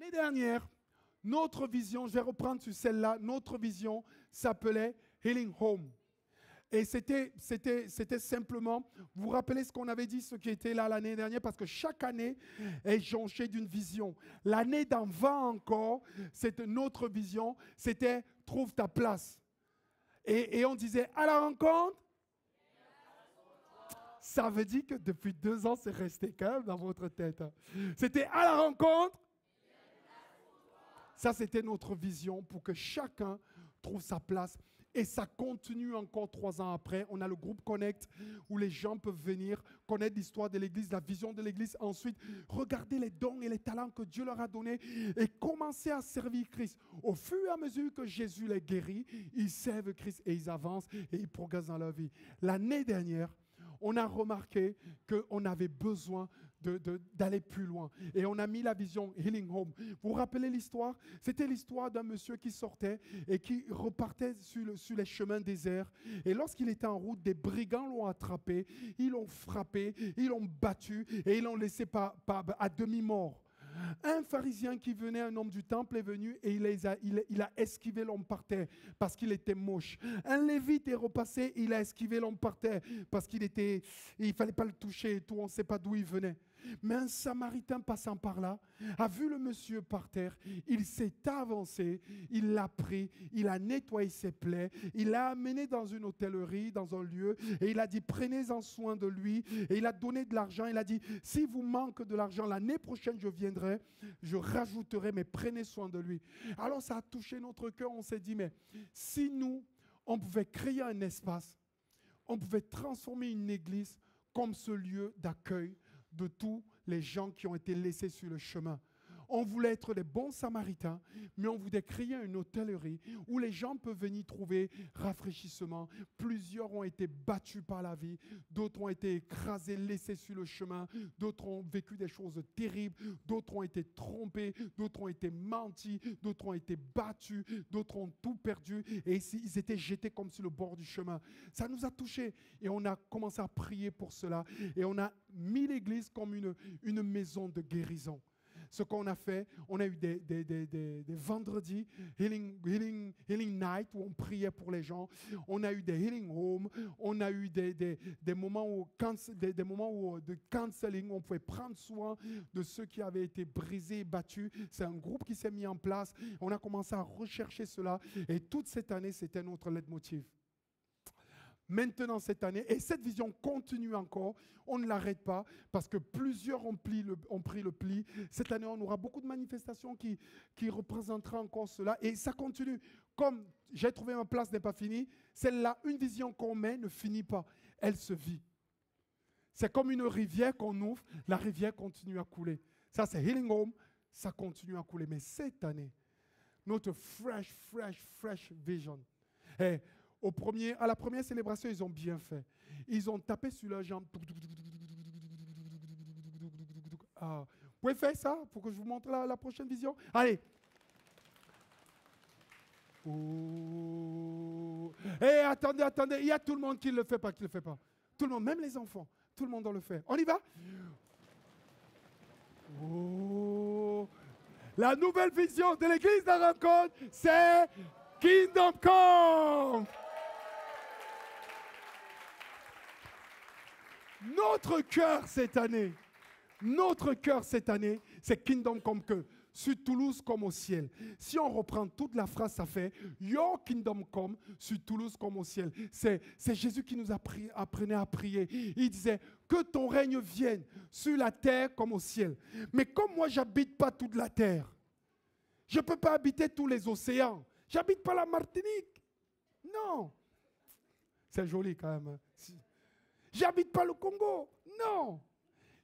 L'année dernière, notre vision, je vais reprendre sur celle-là, notre vision s'appelait Healing Home. Et c'était simplement, vous vous rappelez ce qu'on avait dit, ce qui était là l'année dernière, parce que chaque année est jonchée d'une vision. L'année d'avant encore, c'était notre vision, c'était trouve ta place. Et on disait à la rencontre. Ça veut dire que depuis 2 ans, c'est resté quand même dans votre tête. C'était à la rencontre. Ça, c'était notre vision pour que chacun trouve sa place. Et ça continue encore 3 ans après. On a le groupe Connect où les gens peuvent venir connaître l'histoire de l'Église, la vision de l'Église. Ensuite, regarder les dons et les talents que Dieu leur a donnés et commencer à servir Christ. Au fur et à mesure que Jésus les guérit, ils servent Christ et ils avancent et ils progressent dans leur vie. L'année dernière, on a remarqué qu'on avait besoin d'aller plus loin. Et on a mis la vision Healing Home. Vous vous rappelez l'histoire? C'était l'histoire d'un monsieur qui sortait et qui repartait sur les chemins déserts. Et lorsqu'il était en route, des brigands l'ont attrapé, ils l'ont frappé, ils l'ont battu et ils l'ont laissé à demi-mort. Un pharisien qui venait, un homme du temple est venu et il a esquivé l'homme par terre parce qu'il était moche. Un lévite est repassé, il a esquivé l'homme par terre parce il ne fallait pas le toucher et tout, on ne sait pas d'où il venait. Mais un samaritain passant par là a vu le monsieur par terre, il s'est avancé, il l'a pris, il a nettoyé ses plaies, il l'a amené dans une hôtellerie, dans un lieu, et il a dit prenez-en soin de lui, et il a donné de l'argent, il a dit si vous manque de l'argent, l'année prochaine je viendrai, je rajouterai, mais prenez soin de lui. Alors ça a touché notre cœur, on s'est dit mais si nous, on pouvait créer un espace, on pouvait transformer une église comme ce lieu d'accueil de tous les gens qui ont été laissés sur le chemin. On voulait être des bons samaritains, mais on voulait créer une hôtellerie où les gens peuvent venir trouver rafraîchissement. Plusieurs ont été battus par la vie, d'autres ont été écrasés, laissés sur le chemin, d'autres ont vécu des choses terribles, d'autres ont été trompés, d'autres ont été mentis, d'autres ont été battus, d'autres ont tout perdu et ils étaient jetés comme sur le bord du chemin. Ça nous a touchés et on a commencé à prier pour cela et on a mis l'église comme une maison de guérison. Ce qu'on a fait, on a eu des vendredis, healing night, où on priait pour les gens. On a eu des healing home. On a eu des moments de counseling, où on pouvait prendre soin de ceux qui avaient été brisés et battus. C'est un groupe qui s'est mis en place. On a commencé à rechercher cela. Et toute cette année, c'était notre leitmotiv. Maintenant cette année, et cette vision continue encore, on ne l'arrête pas parce que plusieurs ont pris le pli. Cette année, on aura beaucoup de manifestations qui représentera encore cela et ça continue. Comme j'ai trouvé ma place n'est pas finie, celle-là, une vision qu'on met ne finit pas, elle se vit. C'est comme une rivière qu'on ouvre, la rivière continue à couler. Ça, c'est Healing Home, ça continue à couler. Mais cette année, notre fresh vision est... À la première célébration, ils ont bien fait. Ils ont tapé sur leurs jambes. Ah. Vous pouvez faire ça pour que je vous montre la prochaine vision? Allez. Oh. Hey, attendez. Il y a tout le monde qui ne le fait pas, Tout le monde, même les enfants. Tout le monde doit le faire. On y va? Oh. La nouvelle vision de l'église de la rencontre, c'est Kingdom Come. Notre cœur cette année, c'est Kingdom Come que sur Toulouse comme au ciel. Si on reprend toute la phrase, ça fait Your Kingdom Come sur Toulouse comme au ciel. C'est Jésus qui nous apprenait à prier. Il disait que ton règne vienne sur la terre comme au ciel. Mais comme moi, j'habite pas toute la terre, je ne peux pas habiter tous les océans. J'habite pas la Martinique. Non. C'est joli quand même. J'habite pas le Congo. Non.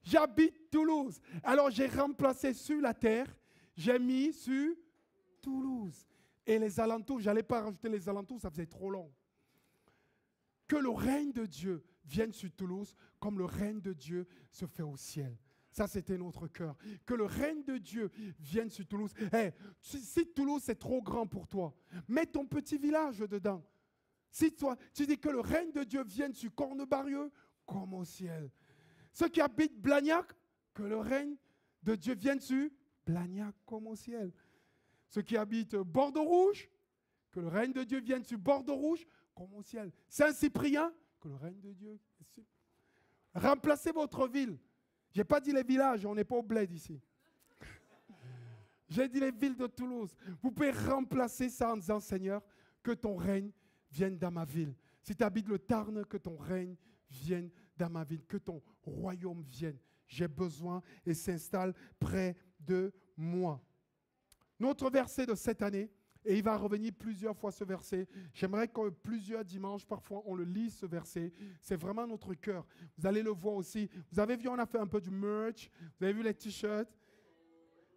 J'habite Toulouse. Alors j'ai remplacé sur la terre, j'ai mis sur Toulouse. Et les alentours, je n'allais pas rajouter les alentours, ça faisait trop long. Que le règne de Dieu vienne sur Toulouse comme le règne de Dieu se fait au ciel. Ça, c'était notre cœur. Que le règne de Dieu vienne sur Toulouse. Hey, si Toulouse, c'est trop grand pour toi, mets ton petit village dedans. Si toi, tu dis que le règne de Dieu vienne sur Cornebarieux, comme au ciel. Ceux qui habitent Blagnac, que le règne de Dieu vienne sur Blagnac comme au ciel. Ceux qui habitent Bordeaux Rouge, que le règne de Dieu vienne sur Bordeaux Rouge comme au ciel. Saint-Cyprien, que le règne de Dieu. Remplacez votre ville. Je n'ai pas dit les villages, on n'est pas au bled ici. J'ai dit les villes de Toulouse. Vous pouvez remplacer ça en disant, Seigneur, que ton règne vienne dans ma ville. Si tu habites le Tarn, que ton règne vienne dans ma ville, que ton royaume vienne. J'ai besoin et s'installe près de moi. Notre verset de cette année, et il va revenir plusieurs fois ce verset. J'aimerais que plusieurs dimanches, parfois, on le lise ce verset. C'est vraiment notre cœur. Vous allez le voir aussi. Vous avez vu, on a fait un peu du merch. Vous avez vu les t-shirts?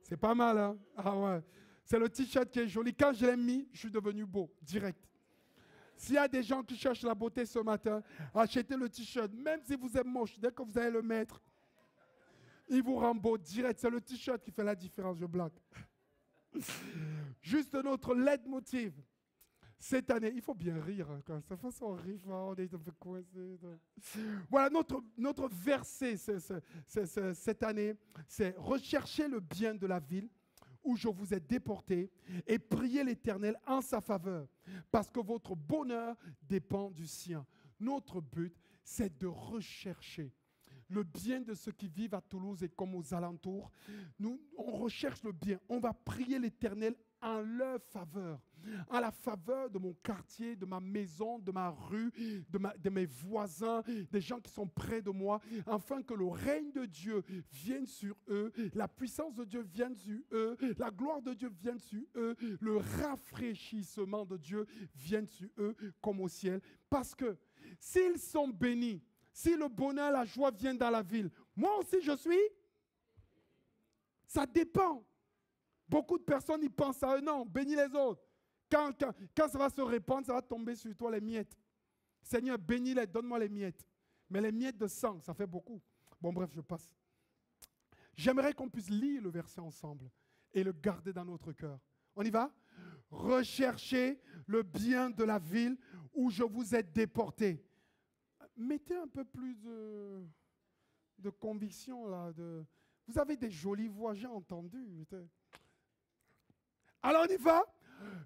C'est pas mal, hein? Ah ouais. C'est le t-shirt qui est joli. Quand je l'ai mis, je suis devenu beau, direct. S'il y a des gens qui cherchent la beauté ce matin, achetez le t-shirt. Même si vous êtes moche, dès que vous allez le mettre, il vous rend beau direct. C'est le t-shirt qui fait la différence, je blague. Juste notre leitmotiv. Cette année, il faut bien rire. Quand de toute façon, on rit, on est un peu coincé. Voilà, notre verset cette année, c'est « Recherchez le bien de la ville où je vous ai déporté et priez l'Éternel en sa faveur, parce que votre bonheur dépend du sien. » Notre but, c'est de rechercher le bien de ceux qui vivent à Toulouse et comme aux alentours. Nous, on recherche le bien. On va prier l'Éternel en leur faveur, en la faveur de mon quartier, de ma maison, de ma rue, de mes voisins, des gens qui sont près de moi, afin que le règne de Dieu vienne sur eux, la puissance de Dieu vienne sur eux, la gloire de Dieu vienne sur eux, le rafraîchissement de Dieu vienne sur eux comme au ciel. Parce que s'ils sont bénis, si le bonheur, la joie viennent dans la ville, moi aussi je suis. Ça dépend. Beaucoup de personnes y pensent à eux. Non, bénis les autres. Quand ça va se répandre, ça va tomber sur toi les miettes. Seigneur, bénis-les, donne-moi les miettes. Mais les miettes de sang, ça fait beaucoup. Bon, bref, je passe. J'aimerais qu'on puisse lire le verset ensemble et le garder dans notre cœur. On y va? Recherchez le bien de la ville où je vous ai déporté. Mettez un peu plus de conviction là. Vous avez des jolies voix, j'ai entendu. Alors on y va.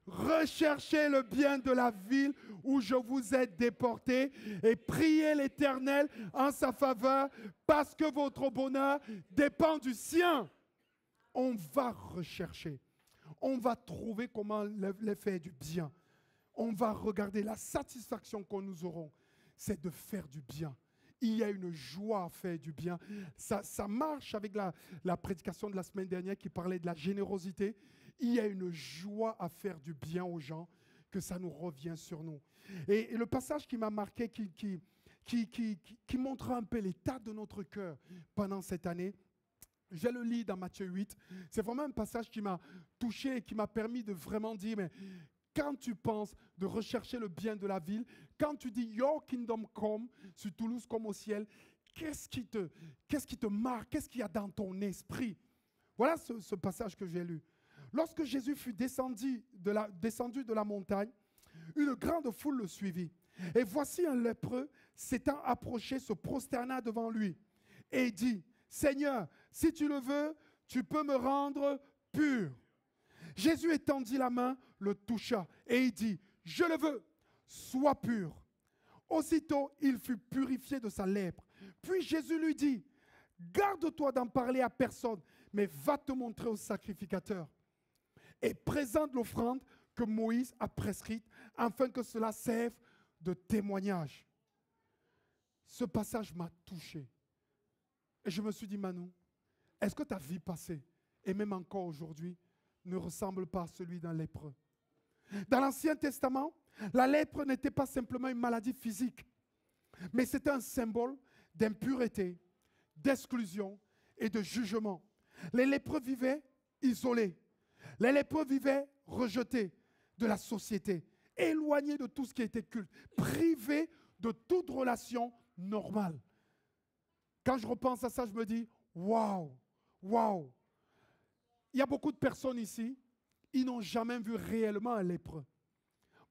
Recherchez le bien de la ville où je vous ai déporté et priez l'Éternel en sa faveur parce que votre bonheur dépend du sien. On va rechercher. On va trouver comment les faire du bien. On va regarder la satisfaction que nous aurons. C'est de faire du bien. Il y a une joie à faire du bien. Ça marche avec la prédication de la semaine dernière qui parlait de la générosité. Il y a une joie à faire du bien aux gens, que ça nous revient sur nous. Et le passage qui m'a marqué, qui montre un peu l'état de notre cœur pendant cette année, je le lis dans Matthieu 8. C'est vraiment un passage qui m'a touché et qui m'a permis de vraiment dire, mais quand tu penses de rechercher le bien de la ville, quand tu dis « Your kingdom come » sur Toulouse comme au ciel, qu'est-ce qui te marque? Qu'est-ce qu'il y a dans ton esprit? Voilà ce passage que j'ai lu. Lorsque Jésus fut descendu de la montagne, une grande foule le suivit. Et voici un lépreux s'étant approché, se prosterna devant lui et dit « Seigneur, si tu le veux, tu peux me rendre pur. » Jésus étendit la main, le toucha et il dit « Je le veux, sois pur. » Aussitôt, il fut purifié de sa lèpre. Puis Jésus lui dit « Garde-toi d'en parler à personne, mais va te montrer au sacrificateur et présente l'offrande que Moïse a prescrite afin que cela serve de témoignage. » Ce passage m'a touché. Et je me suis dit, Manou, est-ce que ta vie passée, et même encore aujourd'hui, ne ressemble pas à celui d'un lépreux? Dans l'Ancien Testament, la lèpre n'était pas simplement une maladie physique, mais c'était un symbole d'impureté, d'exclusion et de jugement. Les lépreux vivaient isolés. Les lépreux vivaient rejetés de la société, éloignés de tout ce qui était culte, privés de toute relation normale. Quand je repense à ça, je me dis, waouh, waouh. Il y a beaucoup de personnes ici, ils n'ont jamais vu réellement un lépreux.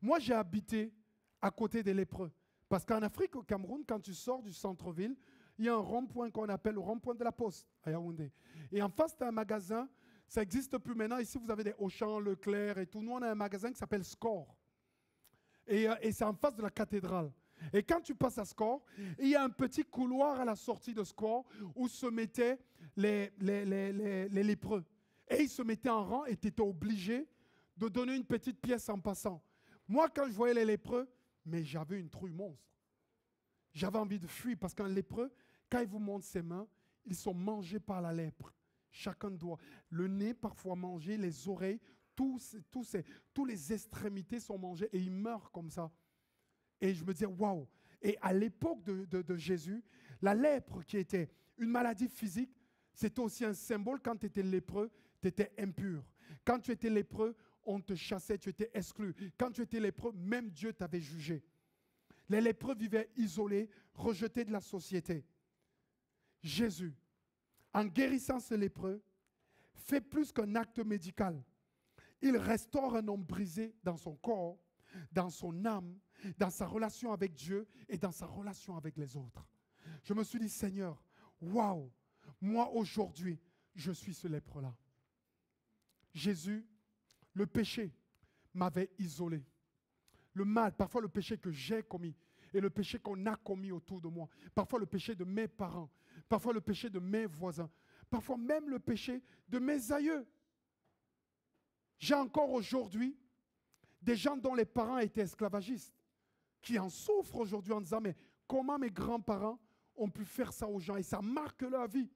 Moi, j'ai habité à côté des lépreux. Parce qu'en Afrique, au Cameroun, quand tu sors du centre-ville, il y a un rond-point qu'on appelle le rond-point de la Poste, à Yaoundé. Et en face, tu as un magasin, Ça n'existe plus maintenant. Ici, vous avez des Auchan, Leclerc et tout. Nous, on a un magasin qui s'appelle Score. Et c'est en face de la cathédrale. Et quand tu passes à Score, il y a un petit couloir à la sortie de Score où se mettaient les lépreux. Et ils se mettaient en rang et tu étais obligé de donner une petite pièce en passant. Moi, quand je voyais les lépreux, mais j'avais une trouille monstre. J'avais envie de fuir parce qu'un lépreux, quand il vous montre ses mains, ils sont mangés par la lèpre. Chacun doit. Le nez parfois mangé, les oreilles, tous les extrémités sont mangées et ils meurent comme ça. Et je me disais, waouh! Et à l'époque de Jésus, la lèpre qui était une maladie physique, c'était aussi un symbole. Quand tu étais lépreux, tu étais impur. Quand tu étais lépreux, on te chassait, tu étais exclu. Quand tu étais lépreux, même Dieu t'avait jugé. Les lépreux vivaient isolés, rejetés de la société. Jésus, en guérissant ce lépreux, fait plus qu'un acte médical. Il restaure un homme brisé dans son corps, dans son âme, dans sa relation avec Dieu et dans sa relation avec les autres. Je me suis dit, Seigneur, waouh, moi aujourd'hui, je suis ce lépreux-là. Jésus, le péché m'avait isolé. Le mal, parfois le péché que j'ai commis et le péché qu'on a commis autour de moi. Parfois le péché de mes parents, parfois le péché de mes voisins, parfois même le péché de mes aïeux. J'ai encore aujourd'hui des gens dont les parents étaient esclavagistes, qui en souffrent aujourd'hui en disant, mais comment mes grands-parents ont pu faire ça aux gens? Et ça marque leur vie.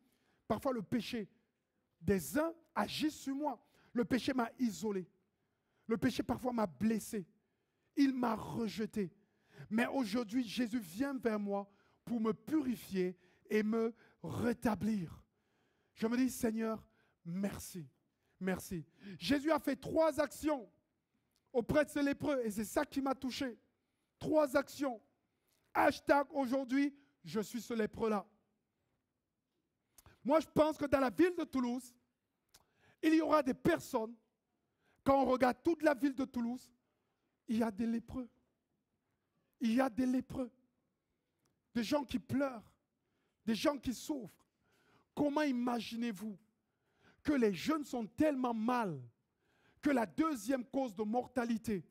Parfois le péché des uns agit sur moi. Le péché m'a isolé. Le péché parfois m'a blessé. Il m'a rejeté. Mais aujourd'hui, Jésus vient vers moi pour me purifier et me rétablir. Je me dis, Seigneur, merci. Merci. Jésus a fait 3 actions auprès de ces lépreux et c'est ça qui m'a touché. 3 actions. Hashtag aujourd'hui, je suis ce lépreux-là. Moi, je pense que dans la ville de Toulouse, il y aura des personnes, quand on regarde toute la ville de Toulouse, il y a des lépreux. Il y a des lépreux. Des gens qui pleurent. Des gens qui souffrent. Comment imaginez-vous que les jeunes sont tellement mal que la 2e cause de mortalité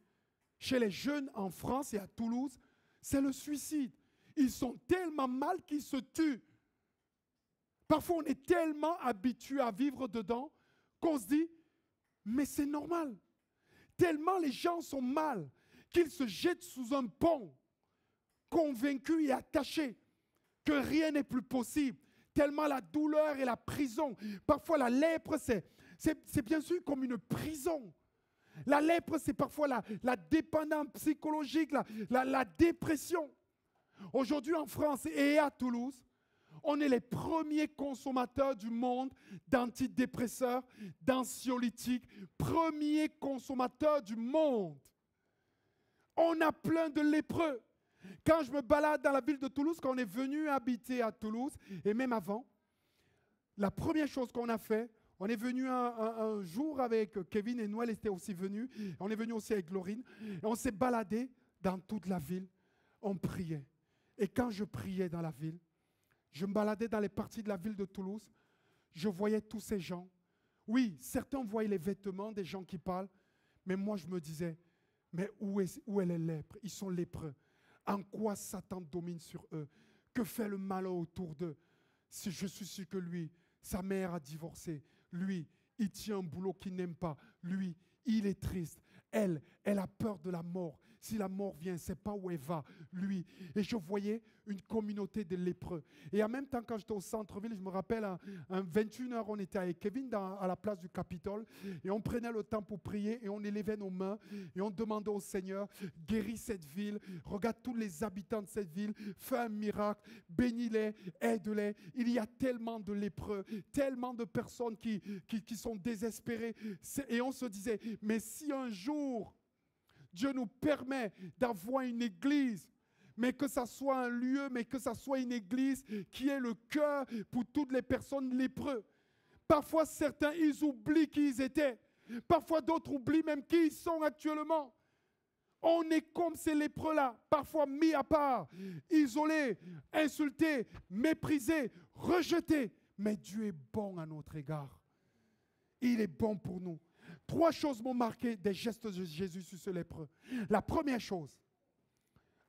chez les jeunes en France et à Toulouse, c'est le suicide. Ils sont tellement mal qu'ils se tuent. Parfois, on est tellement habitué à vivre dedans qu'on se dit, mais c'est normal. Tellement les gens sont mal qu'ils se jettent sous un pont, convaincus et attachés que rien n'est plus possible. Tellement la douleur et la prison. Parfois, la lèpre, c'est bien sûr comme une prison. La lèpre, c'est parfois la dépendance psychologique, la dépression. Aujourd'hui, en France et à Toulouse, on est les premiers consommateurs du monde d'antidépresseurs, d'anxiolytiques, premiers consommateurs du monde. On a plein de lépreux. Quand je me balade dans la ville de Toulouse, quand on est venu habiter à Toulouse, et même avant, la première chose qu'on a fait, on est venu un jour avec Kevin et Noël était aussi venu, on est venu aussi avec Glorine, et on s'est baladé dans toute la ville, on priait. Et quand je priais dans la ville, je me baladais dans les parties de la ville de Toulouse, je voyais tous ces gens. Oui, certains voyaient les vêtements des gens qui parlent, mais moi je me disais, mais où est les lèpres? Ils sont lépreux. En quoi Satan domine sur eux? Que fait le malheur autour d'eux? Si je suis sûr que lui, sa mère a divorcé. Lui, il tient un boulot qu'il n'aime pas. Lui, il est triste. Elle a peur de la mort. Si la mort vient, elle ne sait pas où elle va. Lui. Et je voyais une communauté de lépreux. Et en même temps, quand j'étais au centre-ville, je me rappelle, à 21h, on était avec Kevin à la place du Capitole. Et on prenait le temps pour prier et on élevait nos mains. Et on demandait au Seigneur, guéris cette ville. Regarde tous les habitants de cette ville. Fais un miracle. Bénis-les, aide-les. Il y a tellement de lépreux, tellement de personnes qui sont désespérées. Et on se disait, mais si un jour, Dieu nous permet d'avoir une église, mais que ça soit un lieu, mais que ça soit une église qui est le cœur pour toutes les personnes lépreuses. Parfois, certains, ils oublient qui ils étaient. Parfois, d'autres oublient même qui ils sont actuellement. On est comme ces lépreux-là, parfois mis à part, isolés, insultés, méprisés, rejetés. Mais Dieu est bon à notre égard. Il est bon pour nous. 3 choses m'ont marqué des gestes de Jésus sur ce lépreux. La première chose,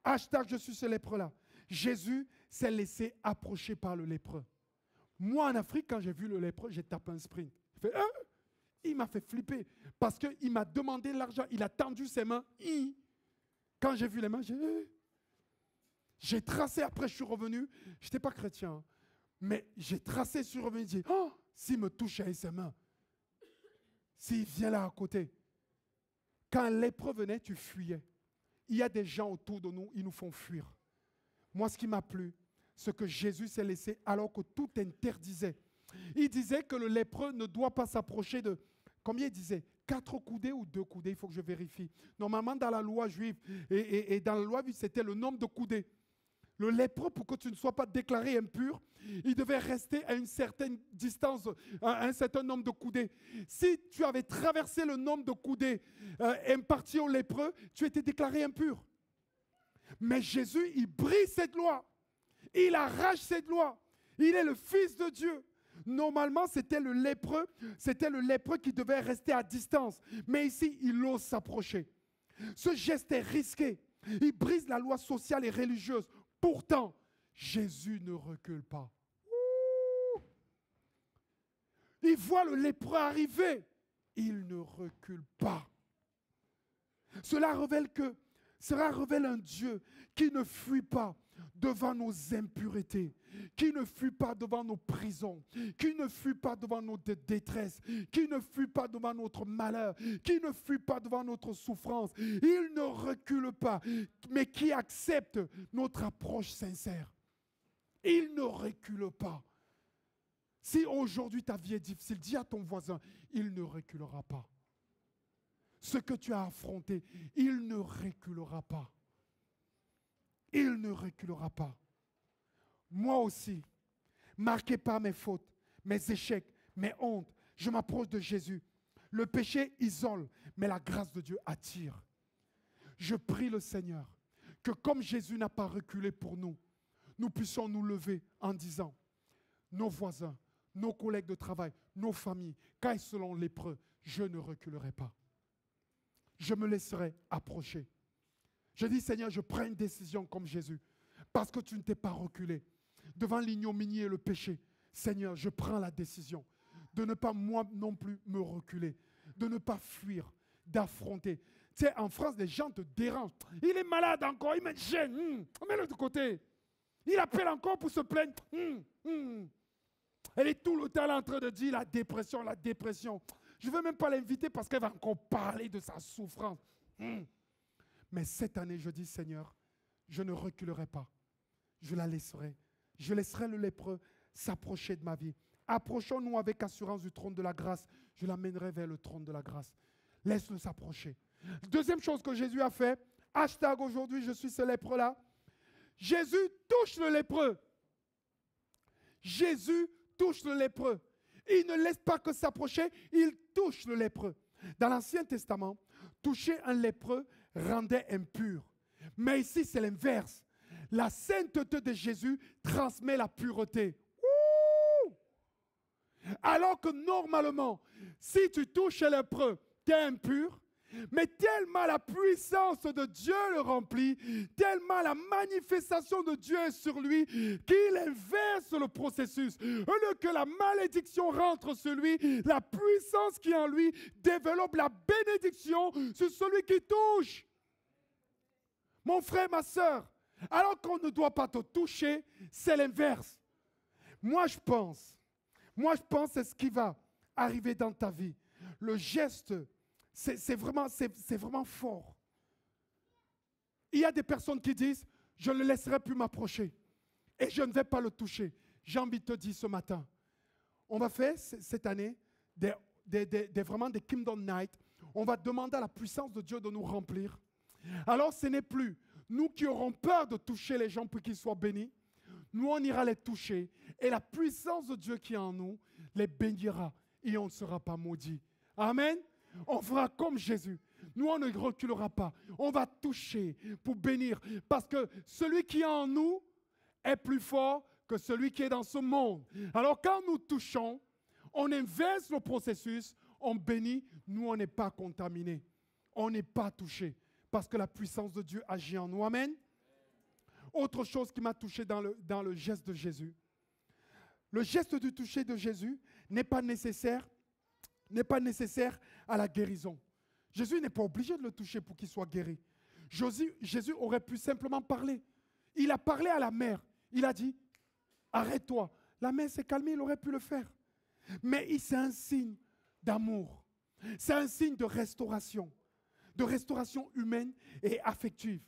hashtag je suis ce lépreux-là. Jésus s'est laissé approcher par le lépreux. Moi, en Afrique, quand j'ai vu le lépreux, j'ai tapé un sprint. Il m'a fait flipper parce qu'il m'a demandé l'argent. Il a tendu ses mains. Quand j'ai vu les mains, j'ai tracé. Après, je suis revenu. Je n'étais pas chrétien, hein, mais j'ai tracé, je suis revenu. J'ai dit, s'il me touche avec ses mains, s'il vient là à côté. Quand un lépreux venait, tu fuyais. Il y a des gens autour de nous, ils nous font fuir. Moi, ce qui m'a plu, c'est que Jésus s'est laissé alors que tout interdisait. Il disait que le lépreux ne doit pas s'approcher de... Combien il disait? 4 coudées ou 2 coudées? Il faut que je vérifie. Normalement, dans la loi juive et dans la loi juive, c'était le nombre de coudées. Le lépreux, pour que tu ne sois pas déclaré impur, il devait rester à une certaine distance, à un certain nombre de coudées. Si tu avais traversé le nombre de coudées impartis au lépreux, tu étais déclaré impur. Mais Jésus, il brise cette loi. Il arrache cette loi. Il est le Fils de Dieu. Normalement, c'était le lépreux qui devait rester à distance. Mais ici, il ose s'approcher. Ce geste est risqué. Il brise la loi sociale et religieuse. Pourtant, Jésus ne recule pas. Il voit le lépreux arriver. Il ne recule pas. Cela révèle un Dieu qui ne fuit pas devant nos impuretés, qui ne fuit pas devant nos prisons, qui ne fuit pas devant nos détresses, qui ne fuit pas devant notre malheur, qui ne fuit pas devant notre souffrance. Il ne recule pas, mais qui accepte notre approche sincère. Il ne recule pas. Si aujourd'hui ta vie est difficile, dis à ton voisin, il ne reculera pas. Ce que tu as affronté, il ne reculera pas. Il ne reculera pas. Moi aussi, marqué par mes fautes, mes échecs, mes hontes, je m'approche de Jésus. Le péché isole, mais la grâce de Dieu attire. Je prie le Seigneur que comme Jésus n'a pas reculé pour nous, nous puissions nous lever en disant, nos voisins, nos collègues de travail, nos familles, quand ils seront lépreux, je ne reculerai pas. Je me laisserai approcher. Je dis, Seigneur, je prends une décision comme Jésus, parce que tu ne t'es pas reculé devant l'ignominie et le péché. Seigneur, je prends la décision de ne pas moi non plus me reculer, de ne pas fuir, d'affronter. Tu sais, en France, les gens te dérangent. Il est malade encore, il me gêne. Mets-le de côté. Il appelle encore pour se plaindre. Elle est tout le temps là en train de dire la dépression, la dépression. Je ne veux même pas l'inviter parce qu'elle va encore parler de sa souffrance. Mais cette année, je dis, Seigneur, je ne reculerai pas. Je la laisserai. Je laisserai le lépreux s'approcher de ma vie. Approchons-nous avec assurance du trône de la grâce. Je l'amènerai vers le trône de la grâce. Laisse-le s'approcher. Deuxième chose que Jésus a fait, hashtag aujourd'hui, je suis ce lépreux-là. Jésus touche le lépreux. Jésus touche le lépreux. Il ne laisse pas que s'approcher, il touche le lépreux. Dans l'Ancien Testament, toucher un lépreux rendait impur. Mais ici, c'est l'inverse. La sainteté de Jésus transmet la pureté. Alors que normalement, si tu touches un lépreux, tu es impur. Mais tellement la puissance de Dieu le remplit, tellement la manifestation de Dieu est sur lui, qu'il inverse le processus. Au lieu que la malédiction rentre sur lui, la puissance qui est en lui développe la bénédiction sur celui qui touche. Mon frère, ma soeur, alors qu'on ne doit pas te toucher, c'est l'inverse. Moi je pense c'est ce qui va arriver dans ta vie. Le geste, c'est vraiment fort. Il y a des personnes qui disent, je ne laisserai plus m'approcher et je ne vais pas le toucher. J'ai envie de te dire ce matin, on va faire cette année vraiment des Kingdom Night. On va demander à la puissance de Dieu de nous remplir. Alors ce n'est plus nous qui aurons peur de toucher les gens pour qu'ils soient bénis. Nous, on ira les toucher et la puissance de Dieu qui est en nous les bénira et on ne sera pas maudit. Amen. On fera comme Jésus. Nous, on ne reculera pas. On va toucher pour bénir. Parce que celui qui est en nous est plus fort que celui qui est dans ce monde. Alors quand nous touchons, on inverse le processus. on bénit, nous, on n'est pas contaminés. On n'est pas touchés. Parce que la puissance de Dieu agit en nous. Amen. Autre chose qui m'a touché dans le geste de Jésus. Le geste du toucher de Jésus n'est pas nécessaire à la guérison. Jésus n'est pas obligé de le toucher pour qu'il soit guéri. Jésus aurait pu simplement parler. Il a parlé à la mère. Il a dit, arrête-toi. La mère s'est calmée, il aurait pu le faire. Mais c'est un signe d'amour. C'est un signe de restauration humaine et affective.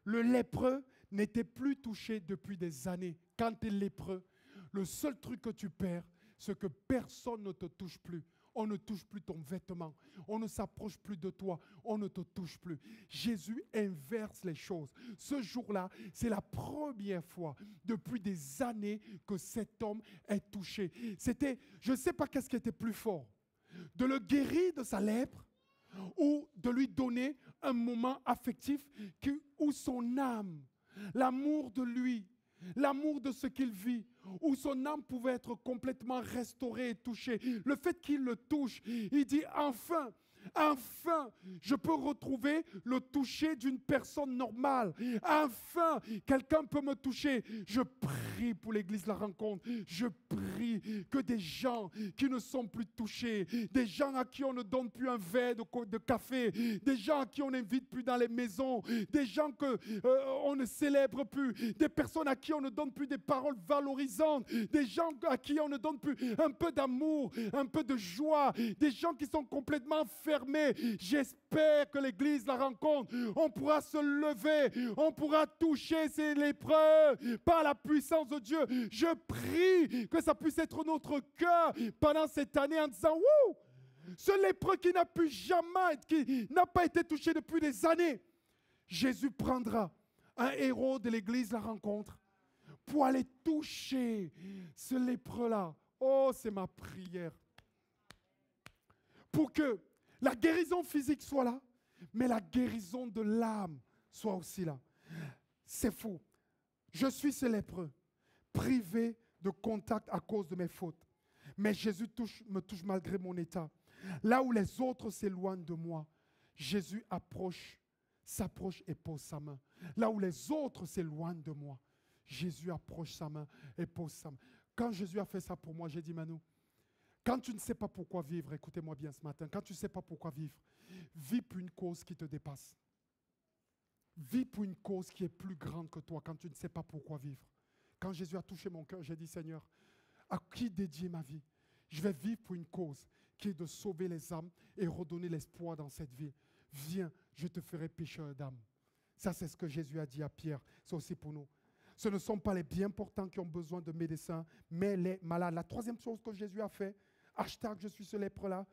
Le lépreux n'était plus touché depuis des années. Quand tu es lépreux, le seul truc que tu perds, c'est que personne ne te touche plus. On ne touche plus ton vêtement. On ne s'approche plus de toi. On ne te touche plus. Jésus inverse les choses. Ce jour-là, c'est la première fois depuis des années que cet homme est touché. Je ne sais pas qu'est-ce qui était plus fort. De le guérir de sa lèpre ou de lui donner un moment affectif où son âme, l'amour de lui, l'amour de ce qu'il vit, où son âme pouvait être complètement restaurée et touchée. Le fait qu'il le touche, il dit enfin, je peux retrouver le toucher d'une personne normale. Enfin, quelqu'un peut me toucher. Je prie pour l'église La Rencontre. Je prie que des gens qui ne sont plus touchés, des gens à qui on ne donne plus un verre de café, des gens à qui on n'invite plus dans les maisons, des gens qu'on ne célèbre plus, des personnes à qui on ne donne plus des paroles valorisantes, des gens à qui on ne donne plus un peu d'amour, un peu de joie, des gens qui sont complètement fermés. J'espère que l'église La Rencontre, on pourra se lever, on pourra toucher ces lépreux par la puissance de Dieu. Je prie que ça puisse être notre cœur pendant cette année en disant, wouh, ce lépreux qui n'a pas été touché depuis des années, Jésus prendra un héros de l'église La Rencontre pour aller toucher ce lépreux-là. Oh, c'est ma prière. Pour que la guérison physique soit là, mais la guérison de l'âme soit aussi là. C'est fou. Je suis ce lépreux, privé de contact à cause de mes fautes. Mais Jésus me touche malgré mon état. Là où les autres s'éloignent de moi, Jésus s'approche et pose sa main. Là où les autres s'éloignent de moi, Jésus approche sa main et pose sa main. Quand Jésus a fait ça pour moi, j'ai dit, Manu, quand tu ne sais pas pourquoi vivre, écoutez-moi bien ce matin, quand tu ne sais pas pourquoi vivre, vis pour une cause qui te dépasse. Vis pour une cause qui est plus grande que toi quand tu ne sais pas pourquoi vivre. Quand Jésus a touché mon cœur, j'ai dit, Seigneur, à qui dédier ma vie? Je vais vivre pour une cause qui est de sauver les âmes et redonner l'espoir dans cette ville. Viens, je te ferai pécheur d'âme. Ça, c'est ce que Jésus a dit à Pierre. C'est aussi pour nous. Ce ne sont pas les bien portants qui ont besoin de médecins, mais les malades. La troisième chose que Jésus a fait, hashtag je suis ce lépreux-là,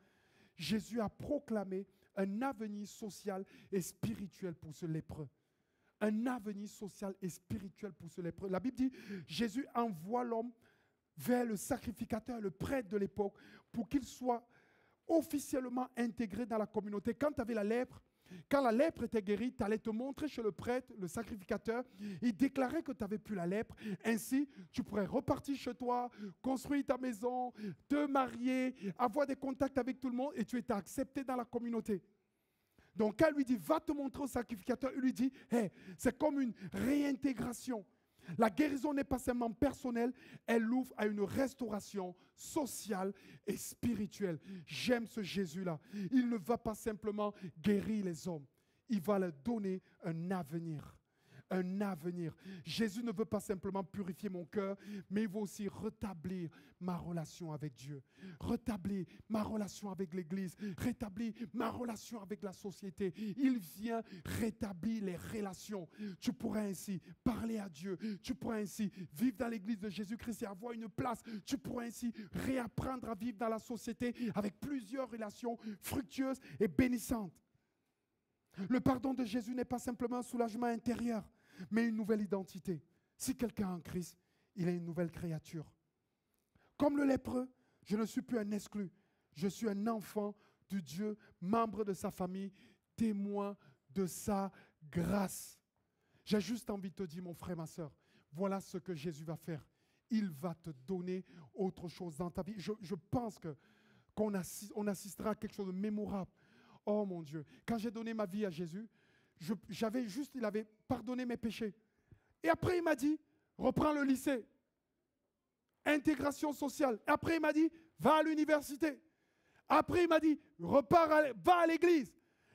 Jésus a proclamé un avenir social et spirituel pour ce lépreux. Un avenir social et spirituel pour ce lépreux. La Bible dit, Jésus envoie l'homme vers le sacrificateur, le prêtre de l'époque, pour qu'il soit officiellement intégré dans la communauté. Quand tu avais la lèpre, quand la lèpre était guérie, tu allais te montrer chez le prêtre, le sacrificateur. Il déclarait que tu n'avais plus la lèpre. Ainsi, tu pourrais repartir chez toi, construire ta maison, te marier, avoir des contacts avec tout le monde et tu étais accepté dans la communauté. Donc, quand il lui dit, va te montrer au sacrificateur, il lui dit, hey, c'est comme une réintégration. La guérison n'est pas seulement personnelle, elle ouvre à une restauration sociale et spirituelle. J'aime ce Jésus-là. Il ne va pas simplement guérir les hommes, il va leur donner un avenir. Un avenir. Jésus ne veut pas simplement purifier mon cœur, mais il veut aussi rétablir ma relation avec Dieu, rétablir ma relation avec l'Église, rétablir ma relation avec la société. Il vient rétablir les relations. Tu pourrais ainsi parler à Dieu, tu pourrais ainsi vivre dans l'Église de Jésus-Christ et avoir une place. Tu pourrais ainsi réapprendre à vivre dans la société avec plusieurs relations fructueuses et bénissantes. Le pardon de Jésus n'est pas simplement un soulagement intérieur, mais une nouvelle identité. Si quelqu'un a en Christ, il est une nouvelle créature. Comme le lépreux, je ne suis plus un exclu. Je suis un enfant de Dieu, membre de sa famille, témoin de sa grâce. J'ai juste envie de te dire, mon frère, ma soeur, voilà ce que Jésus va faire. Il va te donner autre chose dans ta vie. Je pense que on assistera à quelque chose de mémorable. Oh mon Dieu, quand j'ai donné ma vie à Jésus, il avait pardonné mes péchés. Et après, il m'a dit, reprends le lycée. Intégration sociale. Après, il m'a dit, va à l'université. Après, il m'a dit, va à l'église.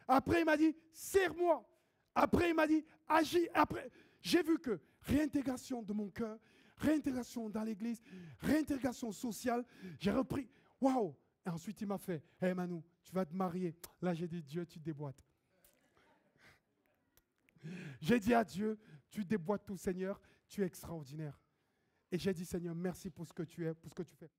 Après, il m'a dit, sers-moi. Après, il m'a dit, agis. Après, j'ai vu que réintégration de mon cœur, réintégration dans l'église, réintégration sociale, j'ai repris. Waouh! Et ensuite, il m'a fait, hé Manu, tu vas te marier. Là, j'ai dit, Dieu, tu déboîtes. J'ai dit à Dieu, tu déboîtes tout, Seigneur, tu es extraordinaire. Et j'ai dit, Seigneur, merci pour ce que tu es, pour ce que tu fais.